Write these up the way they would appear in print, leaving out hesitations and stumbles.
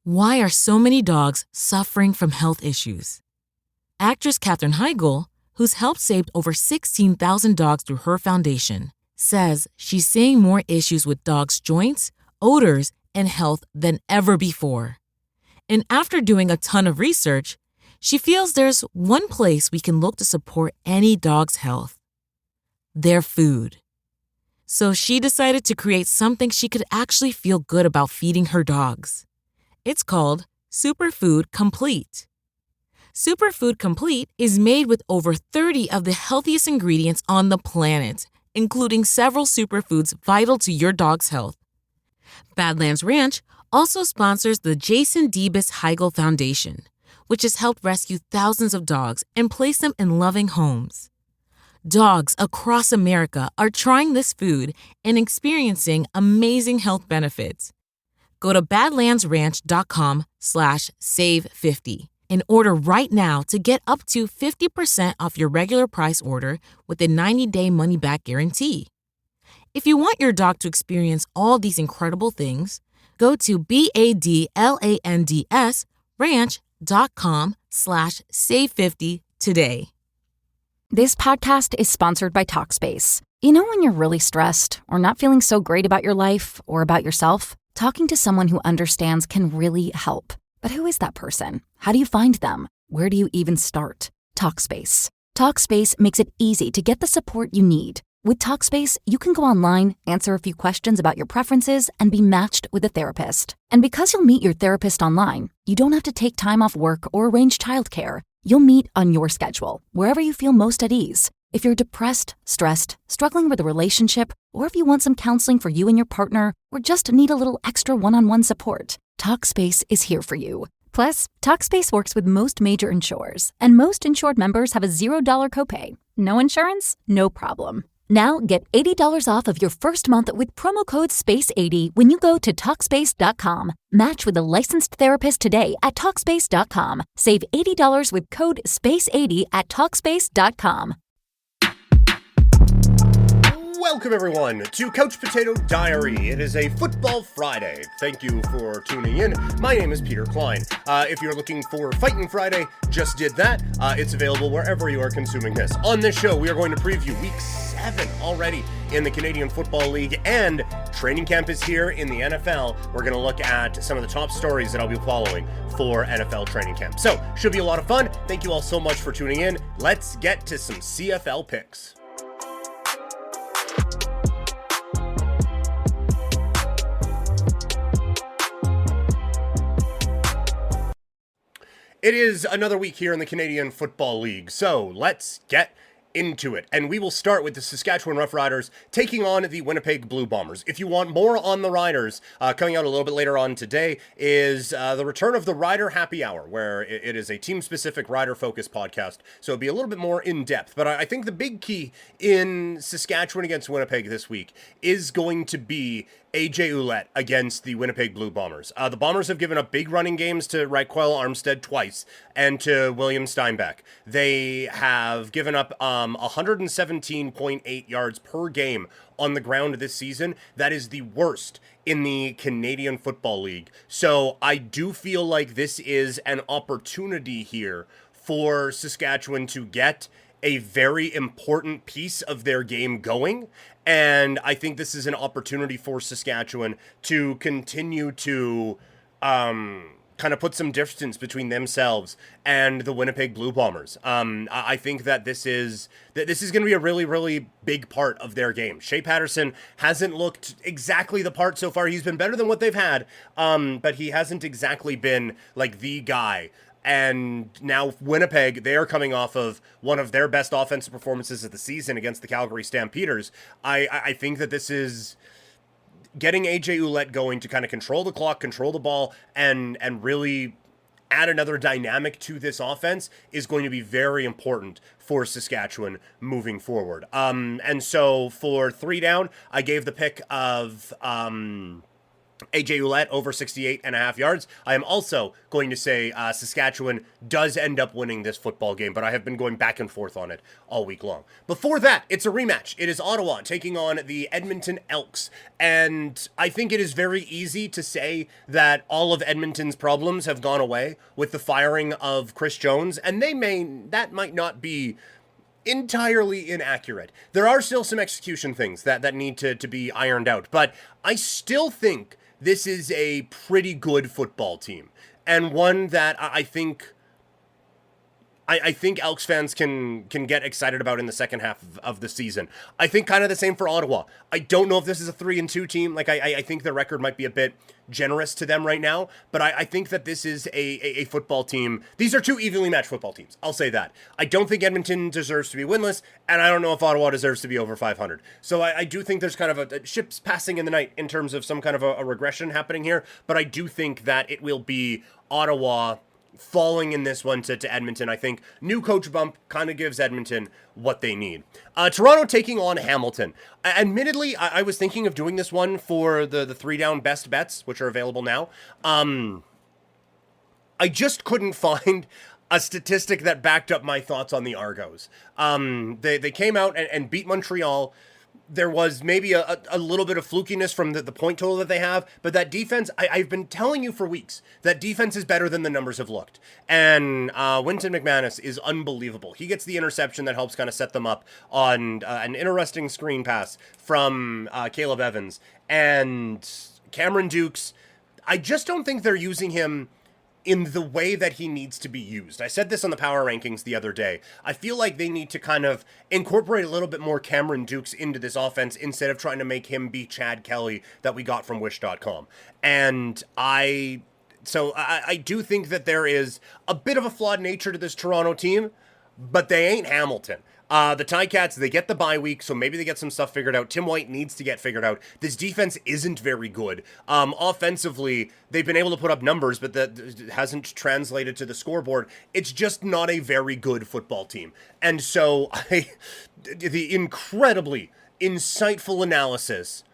Why are so many dogs suffering from health issues? Actress Katherine Heigl, who's helped save over 16,000 dogs through her foundation, says she's seeing more issues with dogs' joints, odors, and health than ever before. And after doing a ton of research, she feels there's one place we can look to support any dog's health: their food. So she decided to create something she could actually feel good about feeding her dogs. It's called Superfood Complete. Superfood Complete is made with over 30 of the healthiest ingredients on the planet, including several superfoods vital to your dog's health. Badlands Ranch also sponsors the Jason Debus Heigl Foundation, which has helped rescue thousands of dogs and place them in loving homes. Dogs across America are trying this food and experiencing amazing health benefits. Go to badlandsranch.com/save50 and order right now to get up to 50% off your regular price order with a 90-day money-back guarantee. If you want your dog to experience all these incredible things, go to badlandsranch.com/save50 today. This podcast is sponsored by Talkspace. You know when you're really stressed or not feeling so great about your life or about yourself? Talking to someone who understands can really help. But who is that person? How do you find them? Where do you even start? Talkspace. Talkspace makes it easy to get the support you need. With Talkspace, you can go online, answer a few questions about your preferences, and be matched with a therapist. And because you'll meet your therapist online, you don't have to take time off work or arrange childcare. You'll meet on your schedule, wherever you feel most at ease. If you're depressed, stressed, struggling with a relationship, or if you want some counseling for you and your partner, or just need a little extra one-on-one support, Talkspace is here for you. Plus, Talkspace works with most major insurers, and most insured members have a $0 copay. No insurance? No problem. Now get $80 off of your first month with promo code SPACE80 when you go to Talkspace.com. Match with a licensed therapist today at Talkspace.com. Save $80 with code SPACE80 at Talkspace.com. Welcome, everyone, to Couch Potato Diary. It is a Football Friday. Thank you for tuning in. My name is Peter Klein. If you're looking for Fighting Friday, just did that. It's available wherever you are consuming this. On this show, we are going to preview Week 7 already in the Canadian Football League, and training camp is here in the NFL. We're going to look at some of the top stories that I'll be following for NFL training camp. So, should be a lot of fun. Thank you all so much for tuning in. Let's get to some CFL picks. It is another week here in the Canadian Football League, so let's get into it. And we will start with the Saskatchewan Roughriders taking on the Winnipeg Blue Bombers. If you want more on the Riders, coming out a little bit later on today is the return of the Rider Happy Hour, where it is a team-specific Rider-focused podcast, so it'll be a little bit more in-depth. But I think the big key in Saskatchewan against Winnipeg this week is going to be AJ Ouellette against the Winnipeg Blue Bombers. The Bombers have given up big running games to Raquel Armstead twice and to William Steinbach. They have given up 117.8 yards per game on the ground this season. That is the worst in the Canadian Football League. So I do feel like this is an opportunity here for Saskatchewan to get a very important piece of their game going. And I think this is an opportunity for Saskatchewan to continue to kind of put some distance between themselves and the Winnipeg Blue Bombers. I think that this is going to be a really, really big part of their game. Shea Patterson hasn't looked exactly the part so far. He's been better than what they've had, but he hasn't exactly been like the guy. And now Winnipeg, they are coming off of one of their best offensive performances of the season against the Calgary Stampeders. I think that this is getting AJ Ouellette going to kind of control the clock, control the ball, and really add another dynamic to this offense is going to be very important for Saskatchewan moving forward. And so for 3 down, I gave the pick of AJ Ouellette over 68.5 yards. I am also going to say Saskatchewan does end up winning this football game, but I have been going back and forth on it all week long. Before that, it's a rematch. It is Ottawa taking on the Edmonton Elks, and I think it is very easy to say that all of Edmonton's problems have gone away with the firing of Chris Jones, and that might not be entirely inaccurate. There are still some execution things that need to be ironed out, but I still think this is a pretty good football team, and one that I think Elks fans can get excited about in the second half of the season. I think kind of the same for Ottawa. I don't know if this is a 3-2 team. Like, I think the record might be a bit generous to them right now, but I think that this is a football team. These are two evenly matched football teams. I'll say that. I don't think Edmonton deserves to be winless, and I don't know if Ottawa deserves to be over 500. So I do think there's kind of a ships passing in the night in terms of some kind of a regression happening here, but I do think that it will be Ottawa falling in this one to Edmonton. I think new coach bump kind of gives Edmonton what they need. Toronto taking on Hamilton. Admittedly, I was thinking of doing this one for the 3-down best bets, which are available now. I just couldn't find a statistic that backed up my thoughts on the Argos. They came out and beat Montreal. There was maybe a little bit of flukiness from the point total that they have, but that defense, I've been telling you for weeks, that defense is better than the numbers have looked. And Winton McManus is unbelievable. He gets the interception that helps kind of set them up on an interesting screen pass from Caleb Evans. And Cameron Dukes, I just don't think they're using him in the way that he needs to be used. I said this on the power rankings the other day. I feel like they need to kind of incorporate a little bit more Cameron Dukes into this offense instead of trying to make him be Chad Kelly that we got from Wish.com. And I do think that there is a bit of a flawed nature to this Toronto team, but they ain't Hamilton. The Ticats, they get the bye week, so maybe they get some stuff figured out. Tim White needs to get figured out. This defense isn't very good. Offensively, they've been able to put up numbers, but that hasn't translated to the scoreboard. It's just not a very good football team. And so the incredibly insightful analysis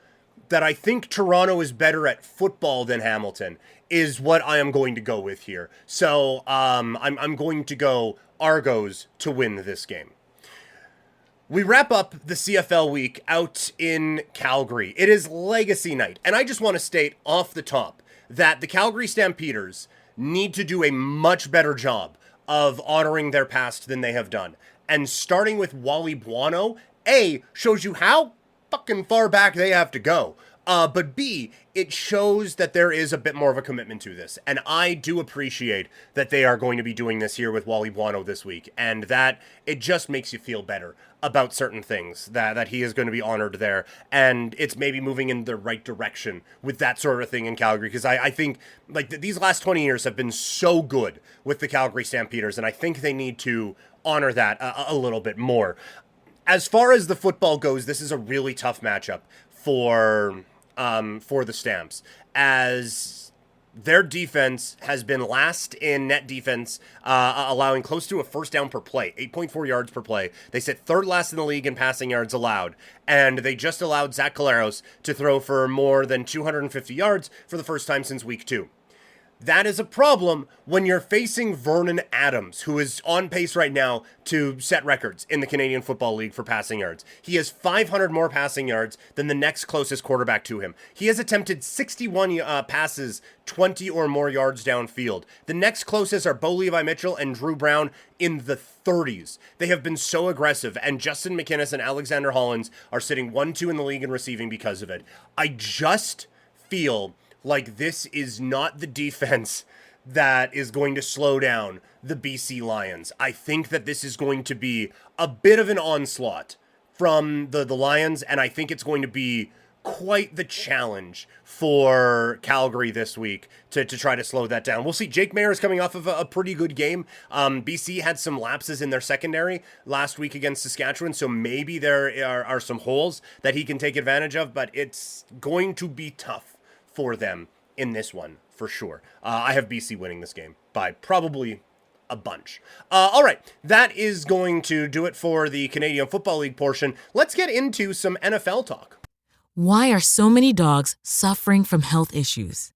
that I think Toronto is better at football than Hamilton is what I am going to go with here. So I'm going to go Argos to win this game. We wrap up the CFL week out in Calgary. It is Legacy Night, and I just want to state off the top that the Calgary Stampeders need to do a much better job of honoring their past than they have done. And starting with Wally Buono, A, shows you how fucking far back they have to go. But B, it shows that there is a bit more of a commitment to this. And I do appreciate that they are going to be doing this here with Wally Buono this week. And that it just makes you feel better about certain things, that he is going to be honored there. And it's maybe moving in the right direction with that sort of thing in Calgary. Because I think like these last 20 years have been so good with the Calgary Stampeders. And I think they need to honor that a little bit more. As far as the football goes, this is a really tough matchup for the Stamps, as their defense has been last in net defense, allowing close to a first down per play, 8.4 yards per play. They sit third last in the league in passing yards allowed, and they just allowed Zach Collaros to throw for more than 250 yards for the first time since week 2. That is a problem when you're facing Vernon Adams, who is on pace right now to set records in the Canadian Football League for passing yards. He has 500 more passing yards than the next closest quarterback to him. He has attempted 61 passes, 20 or more yards downfield. The next closest are Bo Levi Mitchell and Drew Brown in the 30s. They have been so aggressive, and Justin McInnes and Alexander Hollins are sitting 1-2 in the league in receiving because of it. I just feel like this is not the defense that is going to slow down the BC Lions. I think that this is going to be a bit of an onslaught from the Lions, and I think it's going to be quite the challenge for Calgary this week to try to slow that down. We'll see. Jake Mayer is coming off of a pretty good game. BC had some lapses in their secondary last week against Saskatchewan, so maybe there are some holes that he can take advantage of, but it's going to be tough for them in this one, for sure. I have BC winning this game by probably a bunch. All right, that is going to do it for the Canadian Football League portion. Let's get into some NFL talk. Why are so many dogs suffering from health issues?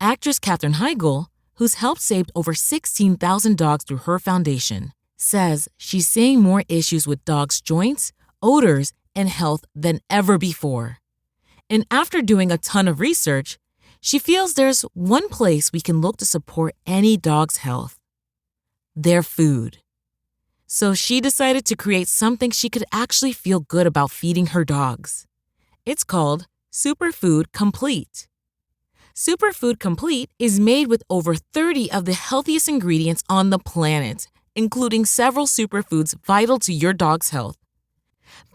Actress Katherine Heigl, who's helped save over 16,000 dogs through her foundation, says she's seeing more issues with dogs' joints, odors, and health than ever before. And after doing a ton of research, she feels there's one place we can look to support any dog's health: their food. So she decided to create something she could actually feel good about feeding her dogs. It's called Superfood Complete. Superfood Complete is made with over 30 of the healthiest ingredients on the planet, including several superfoods vital to your dog's health.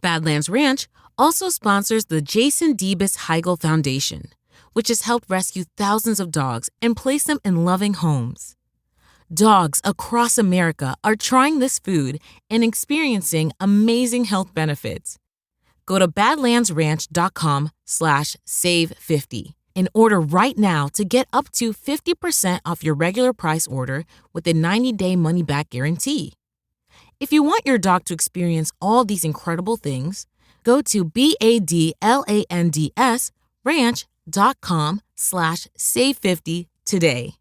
Badlands Ranch also sponsors the Jason Debus Heigl Foundation, which has helped rescue thousands of dogs and place them in loving homes. Dogs across America are trying this food and experiencing amazing health benefits. Go to badlandsranch.com/save50 and order right now to get up to 50% off your regular price order with a 90-day money-back guarantee. If you want your dog to experience all these incredible things, go to BADLANDS ranch.com/save50 today.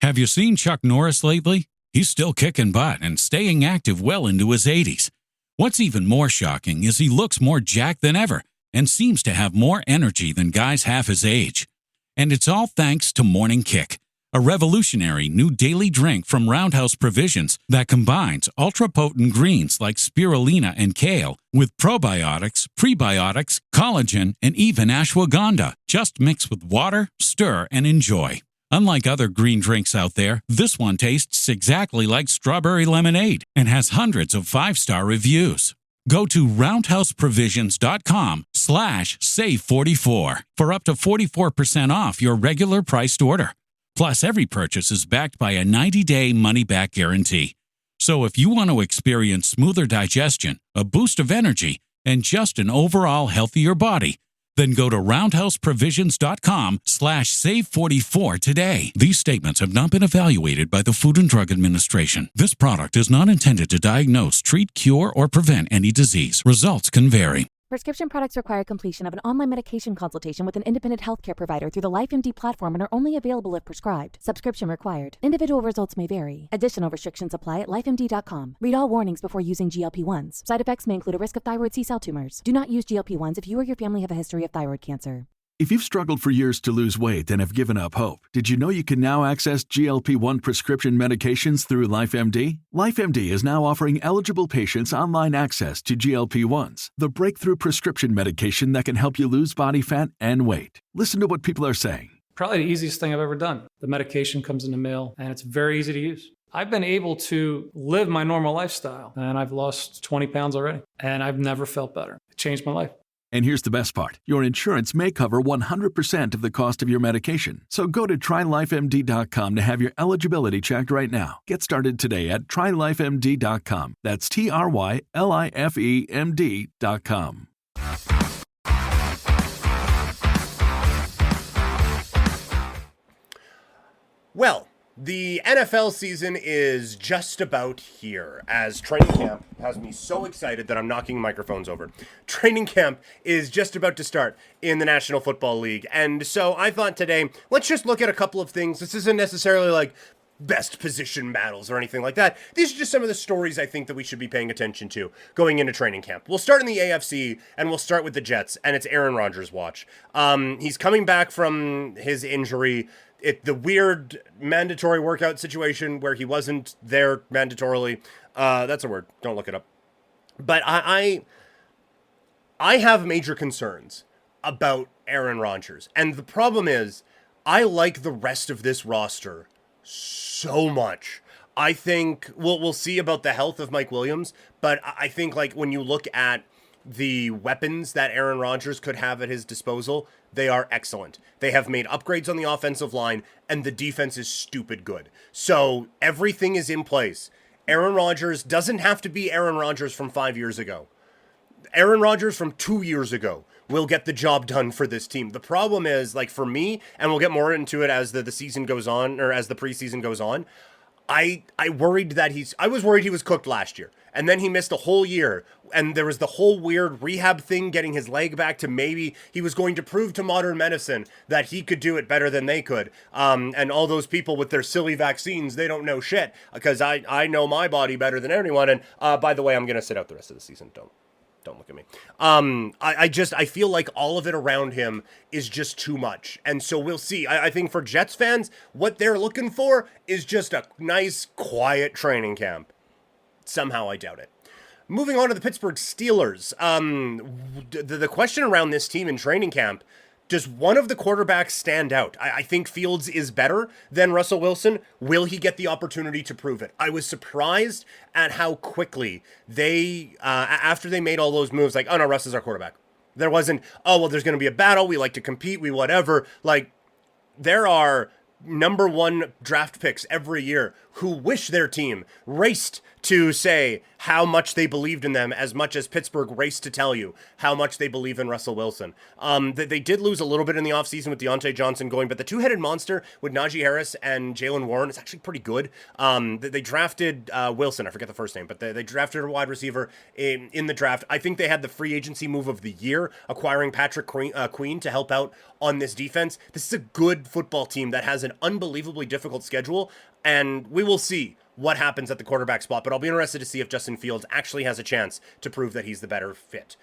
Have you seen Chuck Norris lately? He's still kicking butt and staying active well into his 80s. What's even more shocking is he looks more jacked than ever and seems to have more energy than guys half his age. And it's all thanks to Morning Kick, a revolutionary new daily drink from Roundhouse Provisions that combines ultra-potent greens like spirulina and kale with probiotics, prebiotics, collagen, and even ashwagandha. Just mix with water, stir, and enjoy. Unlike other green drinks out there, this one tastes exactly like strawberry lemonade and has hundreds of 5-star reviews. Go to roundhouseprovisions.com/save44 for up to 44% off your regular priced order. Plus, every purchase is backed by a 90-day money-back guarantee. So if you want to experience smoother digestion, a boost of energy, and just an overall healthier body, then go to roundhouseprovisions.com/save44 today. These statements have not been evaluated by the Food and Drug Administration. This product is not intended to diagnose, treat, cure, or prevent any disease. Results can vary. Prescription products require completion of an online medication consultation with an independent healthcare provider through the LifeMD platform and are only available if prescribed. Subscription required. Individual results may vary. Additional restrictions apply at lifemd.com. Read all warnings before using GLP-1s. Side effects may include a risk of thyroid C-cell tumors. Do not use GLP-1s if you or your family have a history of thyroid cancer. If you've struggled for years to lose weight and have given up hope, did you know you can now access GLP-1 prescription medications through LifeMD? LifeMD is now offering eligible patients online access to GLP-1s, the breakthrough prescription medication that can help you lose body fat and weight. Listen to what people are saying. Probably the easiest thing I've ever done. The medication comes in the mail and it's very easy to use. I've been able to live my normal lifestyle and I've lost 20 pounds already and I've never felt better. It changed my life. And here's the best part. Your insurance may cover 100% of the cost of your medication. So go to trylifemd.com to have your eligibility checked right now. Get started today at trylifemd.com. That's trylifemd.com. Well, the NFL season is just about here, as training camp has me so excited that I'm knocking microphones over. Training camp is just about to start in the National Football League, and so I thought today, let's just look at a couple of things. This isn't necessarily like best position battles or anything like that. These are just some of the stories I think that we should be paying attention to going into training camp. We'll start in the AFC, and we'll start with the Jets, and it's Aaron Rodgers' watch. He's coming back from his injury. The weird mandatory workout situation where he wasn't there mandatorily. That's a word. Don't look it up. But I have major concerns about Aaron Rodgers. And the problem is, I like the rest of this roster so much. I think we'll see about the health of Mike Williams, but I think like when you look at the weapons that Aaron Rodgers could have at his disposal, they are excellent. They have made upgrades on the offensive line, and the defense is stupid good. So everything is in place. Aaron Rodgers doesn't have to be Aaron Rodgers from 5 years ago. Aaron Rodgers from 2 years ago will get the job done for this team. The problem is, like for me, and we'll get more into it as the season goes on, or as the preseason goes on, I was worried he was cooked last year. And then he missed a whole year. And there was the whole weird rehab thing, getting his leg back to maybe he was going to prove to modern medicine that he could do it better than they could. And all those people with their silly vaccines, they don't know shit because I know my body better than anyone. And by the way, I'm going to sit out the rest of the season. Don't look at me. I feel like all of it around him is just too much. And so we'll see. I think for Jets fans, what they're looking for is just a nice, quiet training camp. Somehow I doubt it. Moving on to the Pittsburgh Steelers. The question around this team in training camp, does one of the quarterbacks stand out? I think Fields is better than Russell Wilson. Will he get the opportunity to prove it? I was surprised at how quickly they, after they made all those moves, like, oh no, Russ is our quarterback. There wasn't, oh, well, there's going to be a battle. We like to compete. We whatever. Like, there are number one draft picks every year who wish their team raced to say how much they believed in them, as much as Pittsburgh raced to tell you how much they believe in Russell Wilson. They did lose a little bit in the offseason with Deontay Johnson going, but the two-headed monster with Najee Harris and Jalen Warren is actually pretty good. They drafted Wilson, I forget the first name, but they drafted a wide receiver in the draft. I think they had the free agency move of the year, acquiring Patrick Queen to help out on this defense. This is a good football team that has an unbelievably difficult schedule, and we will see what happens at the quarterback spot, but I'll be interested to see if Justin Fields actually has a chance to prove that he's the better fit.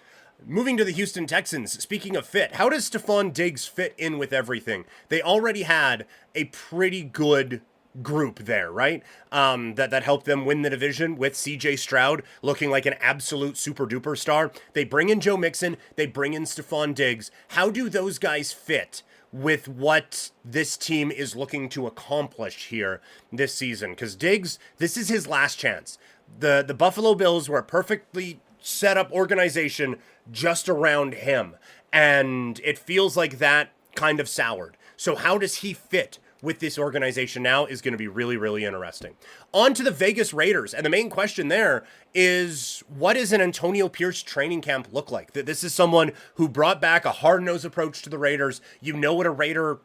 Moving to the Houston Texans, speaking of fit, how does Stephon Diggs fit in with everything? They already had a pretty good group there, right? That helped them win the division with CJ Stroud looking like an absolute super duper star. They bring in Joe Mixon, they bring in Stephon Diggs. How do those guys fit with what this team is looking to accomplish here this season? Because Diggs, this is his last chance. The Buffalo Bills were a perfectly set up organization just around him, and it feels like that kind of soured. So how does he fit with this organization now is going to be really, really interesting. On to the Vegas Raiders, and the main question there is, what does an Antonio Pierce training camp look like? This is someone who brought back a hard-nosed approach to the Raiders. You know what a Raider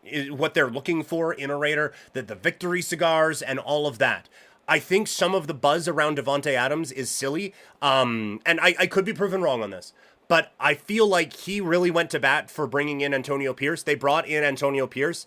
is, what they're looking for in a Raider, the victory cigars and all of that. I think some of the buzz around Davante Adams is silly, and I could be proven wrong on this, but I feel like he really went to bat for bringing in Antonio Pierce. They brought in Antonio Pierce.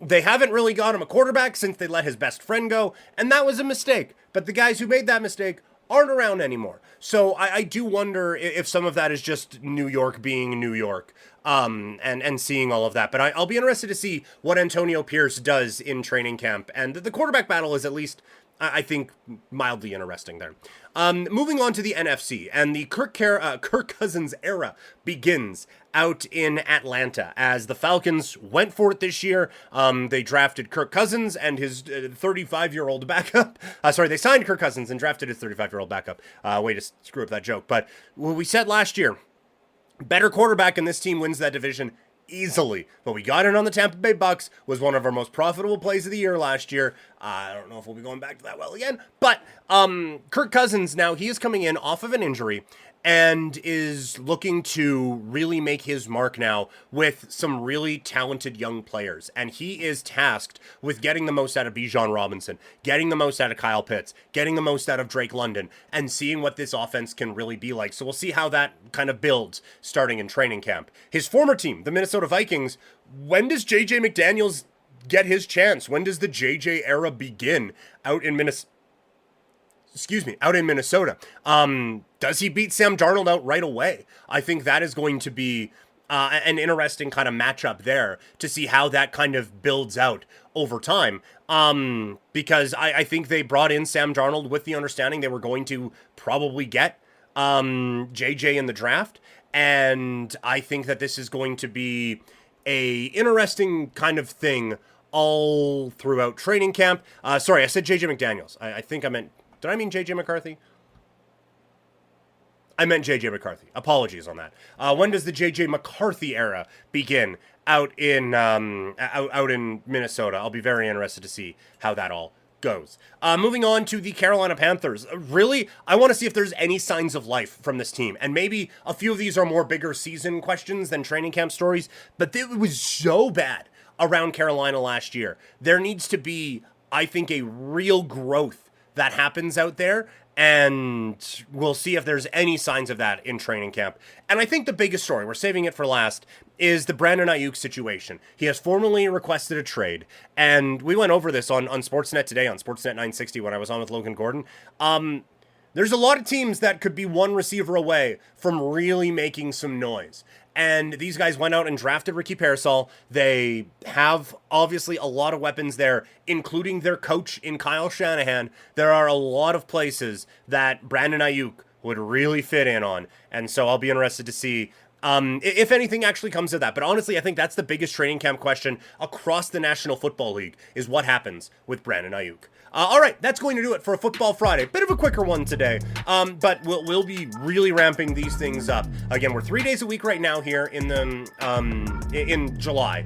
They haven't really got him a quarterback since they let his best friend go, and that was a mistake. But the guys who made that mistake aren't around anymore. So I do wonder if some of that is just New York being New York, and seeing all of that. But I'll be interested to see what Antonio Pierce does in training camp. And the quarterback battle is at least, I think, mildly interesting there. Moving on to the NFC, and the Kirk Cousins era begins out in Atlanta as the Falcons went for it this year. They drafted Kirk Cousins and his 35-year-old backup. They signed Kirk Cousins and drafted his 35-year-old backup. Way to screw up that joke. But what we said last year, better quarterback in this team wins that division easily. But we got in on the Tampa Bay Bucks, was one of our most profitable plays of the year last year. I don't know if we'll be going back to that well again, but Kirk Cousins, now he is coming in off of an injury and is looking to really make his mark now with some really talented young players. And he is tasked with getting the most out of Bijan Robinson, getting the most out of Kyle Pitts, getting the most out of Drake London, and seeing what this offense can really be like. So we'll see how that kind of builds starting in training camp. His former team, the Minnesota Vikings, when does JJ McDaniels get his chance? When does the JJ era begin out in Minnesota? Does he beat Sam Darnold out right away? I think that is going to be an interesting kind of matchup there to see how that kind of builds out over time. Because I think they brought in Sam Darnold with the understanding they were going to probably get JJ in the draft. And I think that this is going to be a interesting kind of thing all throughout training camp. Sorry, I said JJ McDaniels. I think I meant... Did I mean JJ McCarthy? I meant JJ McCarthy. Apologies on that. When does the JJ McCarthy era begin out in Minnesota? I'll be very interested to see how that all goes. Moving on to the Carolina Panthers. Really, I want to see if there's any signs of life from this team. And maybe a few of these are more bigger season questions than training camp stories, but it was so bad around Carolina last year. There needs to be I think, a real growth that happens out there. And we'll see if there's any signs of that in training camp. And I think the biggest story, we're saving it for last, is the Brandon Ayuk situation. He has formally requested a trade. And we went over this on Sportsnet today, on Sportsnet 960, when I was on with Logan Gordon. There's a lot of teams that could be one receiver away from really making some noise. And these guys went out and drafted Ricky Parasol. They have, obviously, a lot of weapons there, including their coach in Kyle Shanahan. There are a lot of places that Brandon Ayuk would really fit in on. And so I'll be interested to see if anything actually comes of that. But honestly, I think that's the biggest training camp question across the National Football League, is what happens with Brandon Ayuk. All right, that's going to do it for a Football Friday. Bit of a quicker one today, but we'll be really ramping these things up. Again, we're 3 days a week right now here in July.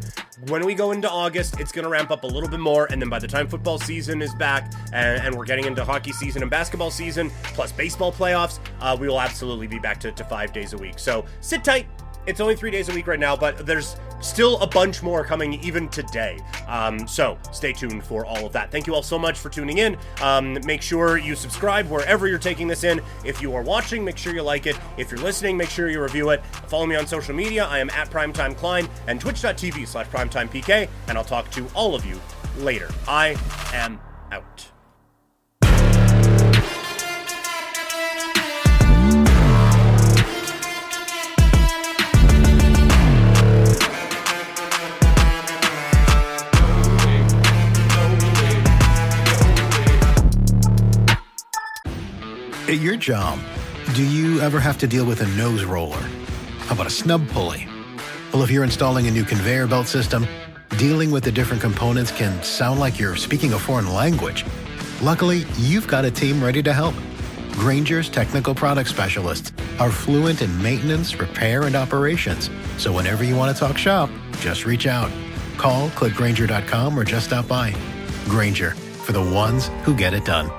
When we go into August, it's going to ramp up a little bit more, and then by the time football season is back and we're getting into hockey season and basketball season, plus baseball playoffs, we will absolutely be back to 5 days a week. So sit tight. It's only 3 days a week right now, but there's still a bunch more coming even today. So stay tuned for all of that. Thank you all so much for tuning in. Make sure you subscribe wherever you're taking this in. If you are watching, make sure you like it. If you're listening, make sure you review it. Follow me on social media. I am at Primetime Klein and twitch.tv/PrimeTimePK, and I'll talk to all of you later. I am out. At your job, do you ever have to deal with a nose roller? How about a snub pulley? Well, if you're installing a new conveyor belt system, dealing with the different components can sound like you're speaking a foreign language. Luckily, you've got a team ready to help. Grainger's technical product specialists are fluent in maintenance, repair, and operations. So whenever you want to talk shop, just reach out. Call, click Grainger.com, or just stop by. Grainger, for the ones who get it done.